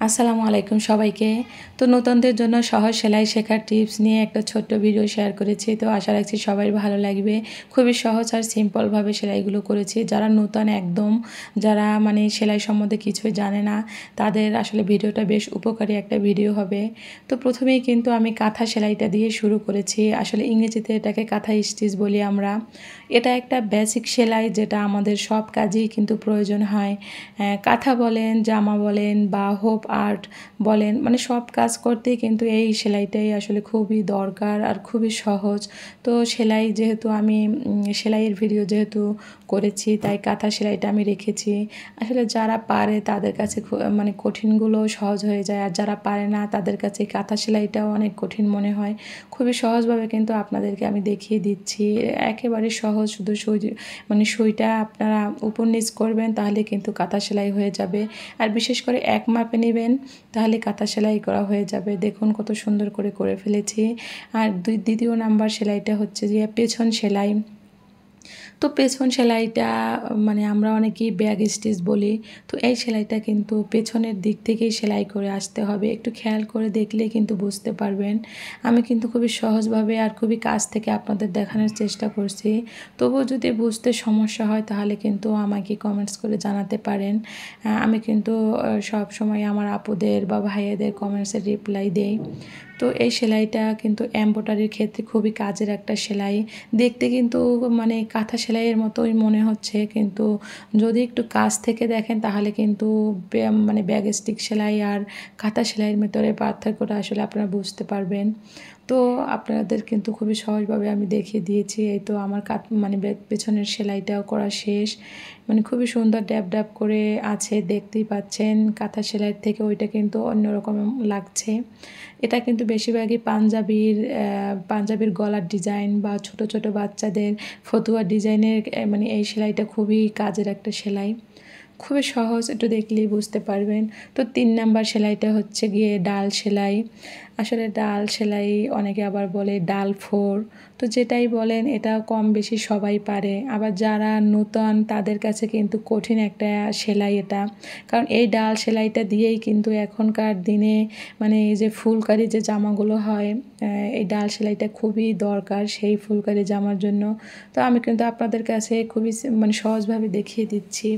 আসসালামু আলাইকুম সবাইকে। তো নতুনদের জন্য সহজ সেলাই শেখার টিপস নিয়ে একটা ছোট্ট ভিডিও শেয়ার করেছি। তো আশা রাখছি সবাই ভালো লাগবে। খুবই সহজ আর সিম্পলভাবে সেলাইগুলো করেছি। যারা নতুন একদম, যারা সেলাই সম্বন্ধে কিছুই জানে না, তাদের আসলে ভিডিওটা বেশ উপকারী একটা ভিডিও হবে। তো প্রথমেই কিন্তু আমি কাঁথা সেলাইটা দিয়ে শুরু করেছি। আসলে ইংরেজিতে এটাকে কাঁথা স্টিচ বলি আমরা। এটা একটা বেসিক সেলাই, যেটা আমাদের সব কাজেই কিন্তু প্রয়োজন হয়। কাঁথা বলেন, জামা বলেন বা হোপ আর্ট বলেন, সব কাজ করতেই কিন্তু এই সেলাইটাই আসলে খুবই দরকার আর খুবই সহজ। তো সেলাই যেহেতু আমি সেলাইয়ের ভিডিও যেহেতু করেছি, তাই কাঁথা সেলাইটা আমি রেখেছি। আসলে যারা পারে তাদের কাছে কঠিনগুলো সহজ হয়ে যায়, আর যারা পারে না তাদের কাছে কাঁথা সেলাইটাও অনেক কঠিন মনে হয়। খুবই সহজভাবে কিন্তু আপনাদেরকে আমি দেখিয়ে দিচ্ছি। একেবারে সহজ, শুধু সুইটা আপনারা উপর নিচ করবেন, তাহলে কিন্তু কাঁথা সেলাই হয়ে যাবে। আর বিশেষ করে এক মাপে নেবেন, তাহলে কাঁথা সেলাই করা হয়ে যাবে। দেখুন কত সুন্দর করে ফেলেছি। আর দ্বিতীয় নাম্বার সেলাইটা হচ্ছে যে পেছন সেলাই। তো পেছন সেলাইটা আমরা অনেকেই ব্যাক স্টিচ বলি। তো এই সেলাইটা কিন্তু পেছনের দিক থেকেই সেলাই করে আসতে হবে। একটু খেয়াল করে দেখলেই কিন্তু বুঝতে পারবেন। আমি কিন্তু খুবই সহজভাবে আর খুবই কাছ থেকে আপনাদের দেখানোর চেষ্টা করছি। তবুও যদি বুঝতে সমস্যা হয়, তাহলে কিন্তু আমাকে কমেন্টস করে জানাতে পারেন। আমি কিন্তু সব সময় আমার আপুদের বা ভাইয়াদের কমেন্টসের রিপ্লাই দেই। তো এই সেলাইটা কিন্তু এমব্রয়ডারির ক্ষেত্রে খুবই কাজের একটা সেলাই। দেখতে কিন্তু কাঁথা সেলাইয়ের মতোই মনে হচ্ছে, কিন্তু যদি একটু কাছ থেকে দেখেন, তাহলে কিন্তু ব্যাক স্টিক সেলাই আর কাঁথা সেলাইয়ের ভিতরে পার্থক্যটা আসলে আপনারা বুঝতে পারবেন। তো আপনাদের কিন্তু খুবই সহজভাবে আমি দেখিয়ে দিয়েছি। এই তো আমার পেছনের সেলাইটাও করা শেষ। খুবই সুন্দর ড্যাব করে আছে, দেখতেই পাচ্ছেন। কাঁথা সেলাইয়ের থেকে ওইটা কিন্তু অন্যরকম লাগছে। এটা কিন্তু বেশিরভাগই পাঞ্জাবির গলার ডিজাইন বা ছোট ছোট বাচ্চাদের ফতুয়া ডিজাইনের এই সেলাইটা খুবই কাজের একটা সেলাই। খুবই সহজ, একটু দেখলেই বুঝতে পারবেন। তো 3 নাম্বার সেলাইটা হচ্ছে গিয়ে ডাল সেলাই। আসলে ডাল সেলাই অনেকে আবার বলে ডাল 4। তো যেটাই বলেন, এটা কম বেশি সবাই পারে। আবার যারা নূতন, তাদের কাছে কিন্তু কঠিন একটা সেলাই এটা। কারণ এই ডাল সেলাইটা দিয়েই কিন্তু এখনকার দিনে এই যে ফুলকারি যে জামাগুলো হয়, এই ডাল সেলাইটা খুবই দরকার সেই ফুলকারি জামার জন্য। তো আমি কিন্তু আপনাদের কাছে খুবই সহজভাবে দেখিয়ে দিচ্ছি।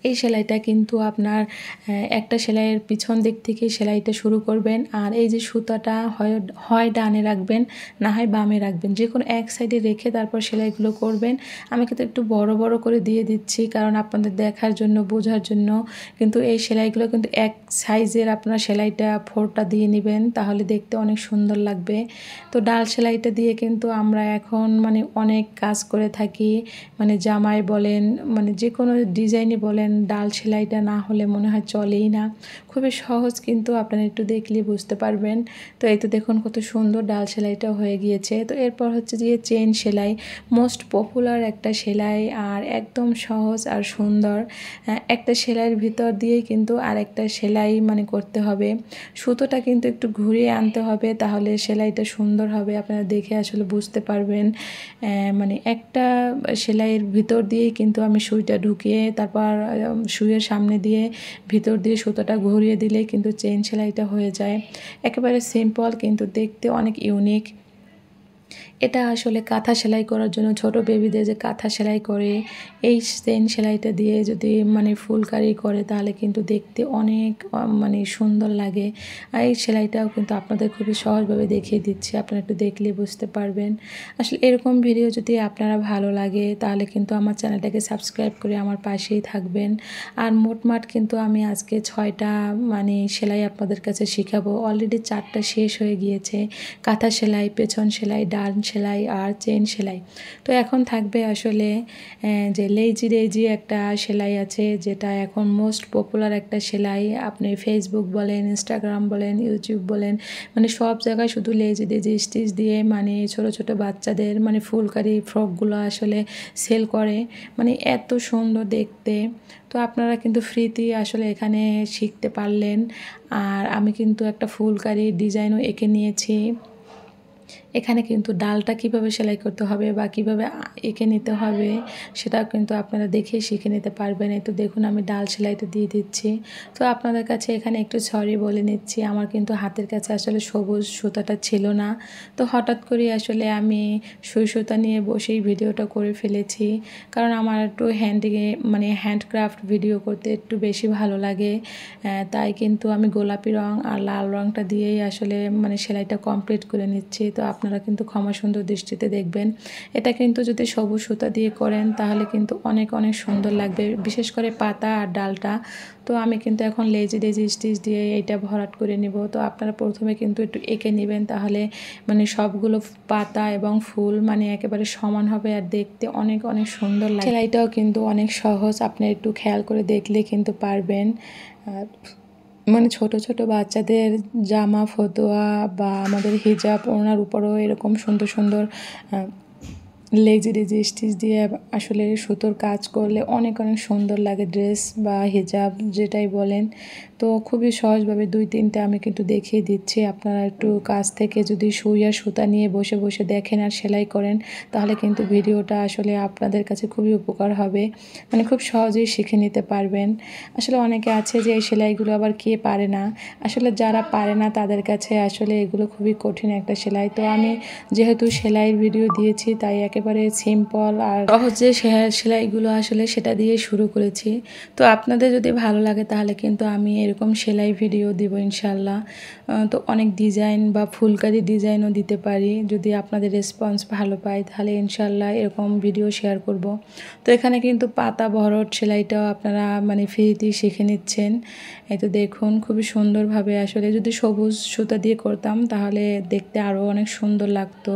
এই সেলাইটা কিন্তু আপনার একটা সেলাইয়ের পিছন দিক থেকে সেলাইটা শুরু করবেন। আর এই যে সুতাটা হয় ডানে রাখবেন, না হয় বামে রাখবেন, যে কোনো এক সাইডে রেখে তারপর সেলাইগুলো করবেন। আমি কিন্তু একটু বড় করে দিয়ে দিচ্ছি, কারণ আপনাদের দেখার জন্য, বোঝার জন্য। কিন্তু এই সেলাইগুলো কিন্তু এক সাইজের আপনারা সেলাইটা 4টা দিয়ে নেবেন, তাহলে দেখতে অনেক সুন্দর লাগবে। তো ডাল সেলাইটা দিয়ে কিন্তু আমরা এখন অনেক কাজ করে থাকি। জামায় বলেন, যে কোনো ডিজাইনে বলেন, ডাল সেলাইটা না হলে মনে হয় চলেই না। খুবই সহজ, কিন্তু আপনারা একটু দেখলেই বুঝতে পারবেন। তো এই তো দেখুন কত সুন্দর ডাল সেলাইটা হয়ে গিয়েছে। তো এরপর হচ্ছে যে চেন সেলাই, মোস্ট পপুলার একটা সেলাই, আর একদম সহজ আর সুন্দর। একটা সেলাইয়ের ভিতর দিয়েই কিন্তু আর একটা সেলাই করতে হবে। সুতোটা কিন্তু একটু ঘুরিয়ে আনতে হবে, তাহলে সেলাইটা সুন্দর হবে। আপনারা দেখে আসলে বুঝতে পারবেন। একটা সেলাইয়ের ভিতর দিয়েই কিন্তু আমি সুইটা ঢুকিয়ে, তারপর সুইয়ের সামনে দিয়ে ভিতর দিয়ে সুতোটা ঘুরিয়ে দিলেই কিন্তু চেন সেলাইটা হয়ে যায়। একেবারে সিম্পল, কিন্তু দেখতে অনেক ইউনিক। এটা আসলে কাঁথা সেলাই করার জন্য, ছোট বেবিদের যে কাঁথা সেলাই করে, এই চেন সেলাইটা দিয়ে যদি ফুলকারি করে, তাহলে কিন্তু দেখতে অনেক সুন্দর লাগে। আর এই সেলাইটাও কিন্তু আপনাদের খুবই সহজভাবে দেখিয়ে দিচ্ছি, আপনারা একটু দেখলে বুঝতে পারবেন। আসলে এরকম ভিডিও যদি আপনারা ভালো লাগে, তাহলে কিন্তু আমার চ্যানেলটাকে সাবস্ক্রাইব করে আমার পাশেই থাকবেন। আর মোটমাট কিন্তু আমি আজকে 6টা সেলাই আপনাদের কাছে শেখাবো। অলরেডি 4টা শেষ হয়ে গিয়েছে। কাঁথা সেলাই, পেছন সেলাই, ডান সেলাই আর চেন সেলাই। তো এখন থাকবে আসলে যে লেজি একটা সেলাই আছে, যেটা এখন মোস্ট পপুলার একটা সেলাই। আপনি ফেসবুক বলেন, ইনস্টাগ্রাম বলেন, ইউটিউব বলেন, সব জায়গায় শুধু লেজি স্টিচ দিয়ে ছোট ছোট বাচ্চাদের ফুলকারি ফ্রকগুলো আসলে সেল করে। এত সুন্দর দেখতে। তো আপনারা কিন্তু ফ্রিতেই আসলে এখানে শিখতে পারলেন। আর আমি কিন্তু একটা ফুলকারি ডিজাইনও এঁকে নিয়েছি। এখানে কিন্তু ডালটা কিভাবে সেলাই করতে হবে বা কিভাবে এঁকে নিতে হবে সেটাও কিন্তু আপনারা দেখে শিখে নিতে পারবেন। এই তো দেখুন আমি ডাল সেলাইটা দিয়ে দিচ্ছি। তো আপনাদের কাছে এখানে একটু সরি বলে নিচ্ছি, আমার কিন্তু হাতের কাছে আসলে সবুজ সুতাটা ছিল না। তো হঠাৎ করে আসলে আমি সুই সুতা নিয়ে বসেই ভিডিওটা করে ফেলেছি, কারণ আমার একটু হ্যান্ডক্রাফট ভিডিও করতে একটু বেশি ভালো লাগে। তাই কিন্তু আমি গোলাপি রং আর লাল রংটা দিয়েই আসলে সেলাইটা কমপ্লিট করে নিচ্ছি। তো আপনারা কিন্তু ক্ষমা সুন্দর দৃষ্টিতে দেখবেন। এটা কিন্তু যদি সবুজ সুতা দিয়ে করেন তাহলে কিন্তু অনেক অনেক সুন্দর লাগবে, বিশেষ করে পাতা আর ডালটা। তো আমি কিন্তু এখন লেজি লেজি স্টিচ দিয়ে এইটা ভরাট করে নিব। তো আপনারা প্রথমে কিন্তু একটু এঁকে নেবেন, তাহলে সবগুলো পাতা এবং ফুল একেবারে সমান হবে আর দেখতে অনেক অনেক সুন্দর লাগে। সেলাইটাও কিন্তু অনেক সহজ, আপনি একটু খেয়াল করে দেখলে কিন্তু পারবেন। ছোট ছোট বাচ্চাদের জামা ফতোয়া বা আমাদের হিজাব ওনার উপরেও এরকম সুন্দর সুন্দর লেজি লেজি স্টিচ দিয়ে আসলে সুতোর কাজ করলে অনেক অনেক সুন্দর লাগে, ড্রেস বা হিজাব যেটাই বলেন। তো খুবই সহজভাবে 2-3টা আমি কিন্তু দেখিয়ে দিচ্ছি। আপনারা একটু কাছ থেকে যদি সুই আর সুতা নিয়ে বসে বসে দেখেন আর সেলাই করেন তাহলে কিন্তু ভিডিওটা আসলে আপনাদের কাছে খুবই উপকার হবে, খুব সহজেই শিখে নিতে পারবেন। আসলে অনেকে আছে যে এই সেলাইগুলো আবার কে পারে না, আসলে যারা পারে না তাদের কাছে আসলে এগুলো খুবই কঠিন একটা সেলাই। তো আমি যেহেতু সেলাইয়ের ভিডিও দিয়েছি তাই একেবারে সিম্পল আর সহজে সেলাইগুলো আসলে সেটা দিয়ে শুরু করেছি। তো আপনাদের যদি ভালো লাগে তাহলে কিন্তু আমি এরকম সেলাই ভিডিও দিব ইনশাল্লাহ। তো অনেক ডিজাইন বা ফুলকারি ডিজাইনও দিতে পারি, যদি আপনাদের রেসপন্স ভালো পাই তাহলে ইনশাল্লাহ এরকম ভিডিও শেয়ার করব। তো এখানে কিন্তু পাতা ভরট সেলাইটাও আপনারা ফ্রিতেই শিখে নিচ্ছেন। এই তো দেখুন খুবই সুন্দরভাবে, আসলে যদি সবুজ সুতা দিয়ে করতাম তাহলে দেখতে আরও অনেক সুন্দর লাগতো।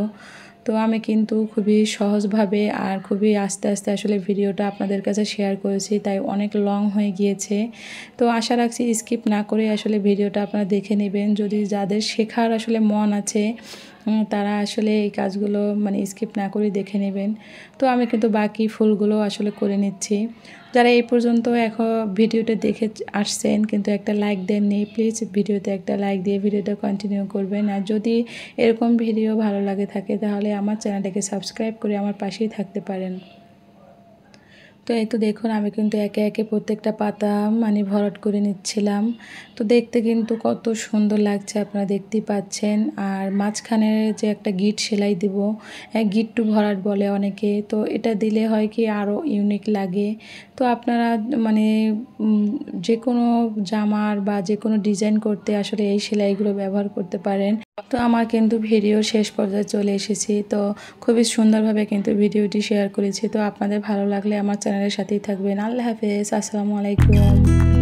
তো আমি কিন্তু খুবই সহজভাবে আর খুবই আস্তে আস্তে আসলে ভিডিওটা আপনাদের কাছে শেয়ার করেছি, তাই অনেক লং হয়ে গিয়েছে। তো আশা রাখছি স্কিপ না করে আসলে ভিডিওটা আপনারা দেখে নেবেন। যদি যাদের শেখার আসলে মন আছে তারা আসলে এই কাজগুলো স্কিপ না করে দেখে নেবেন। তো আমি কিন্তু বাকি ফুলগুলো আসলে করে নিচ্ছি। যারা এই পর্যন্ত এখন ভিডিওটা দেখে আসছেন কিন্তু একটা লাইক দেননি, প্লিজ ভিডিওতে একটা লাইক দিয়ে ভিডিওটা কন্টিনিউ করবেন। আর যদি এরকম ভিডিও ভালো লাগে থাকে তাহলে আমার চ্যানেলটাকে সাবস্ক্রাইব করে আমার পাশেই থাকতে পারেন। তো এই তো দেখুন আমি কিন্তু একে একে প্রত্যেকটা পাতা ভরাট করে নিচ্ছিলাম। তো দেখতে কিন্তু কত সুন্দর লাগছে আপনারা দেখতেই পাচ্ছেন। আর মাঝখানে যে একটা গিট সেলাই দিব, গিট্টু ভরাট বলে অনেকে, তো এটা দিলে হয় কি আরও ইউনিক লাগে। তো আপনারা যে কোনো জামার বা যে কোনো ডিজাইন করতে আসলে এই সেলাইগুলো ব্যবহার করতে পারেন। তো আমার কিন্তু ভিডিও শেষ পর্যায়ে চলে এসেছি। তো খুবই সুন্দরভাবে কিন্তু ভিডিওটি শেয়ার করেছি। তো আপনাদের ভালো লাগলে আমার চ্যানেলের সাথেই থাকবেন। আল্লাহ হাফেজ, আসসালামু আলাইকুম।